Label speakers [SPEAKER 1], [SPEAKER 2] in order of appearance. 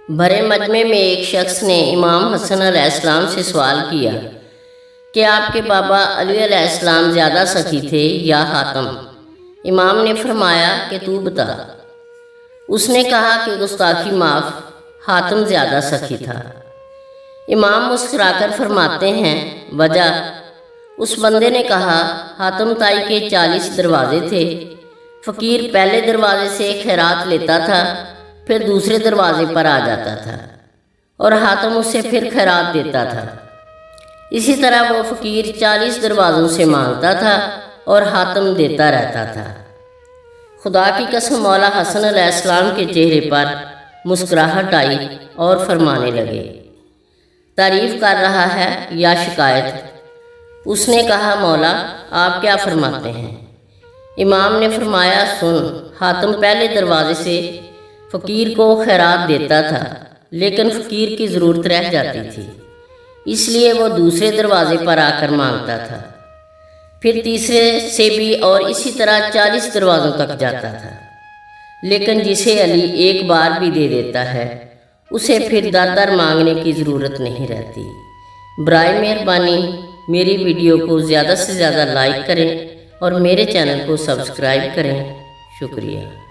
[SPEAKER 1] بھرے مجمع میں ایک شخص نے امام حسن علیہ السلام سے سوال کیا کہ آپ کے بابا علی علیہ السلام زیادہ سخی تھے یا حاتم؟ امام نے فرمایا کہ تو بتا۔ اس نے کہا کہ گستاخی معاف، حاتم زیادہ سخی تھا۔ امام مسکرا کر فرماتے ہیں وجہ؟ اس بندے نے کہا حاتم تائی کے 40 دروازے تھے، فقیر پہلے دروازے سے خیرات لیتا تھا، پھر دوسرے دروازے پر آ جاتا تھا اور حاتم اسے پھر خیرات دیتا تھا۔ اسی طرح وہ فقیر 40 دروازوں سے مانگتا تھا اور حاتم دیتا رہتا تھا۔ خدا کی قسم مولا حسن علیہ السلام کے چہرے پر مسکراہٹ آئی اور فرمانے لگے تعریف کر رہا ہے یا شکایت؟ اس نے کہا مولا آپ کیا فرماتے ہیں؟ امام نے فرمایا سن، حاتم پہلے دروازے سے فقیر کو خیرات دیتا تھا، لیکن فقیر کی ضرورت رہ جاتی تھی، اس لیے وہ دوسرے دروازے پر آ کر مانگتا تھا، پھر تیسرے سے بھی اور اسی طرح 40 دروازوں تک جاتا تھا۔ لیکن جسے علی ایک بار بھی دے دیتا ہے اسے پھر در در مانگنے کی ضرورت نہیں رہتی۔ برائے مہربانی میری ویڈیو کو زیادہ سے زیادہ لائک کریں اور میرے چینل کو سبسکرائب کریں۔ شکریہ۔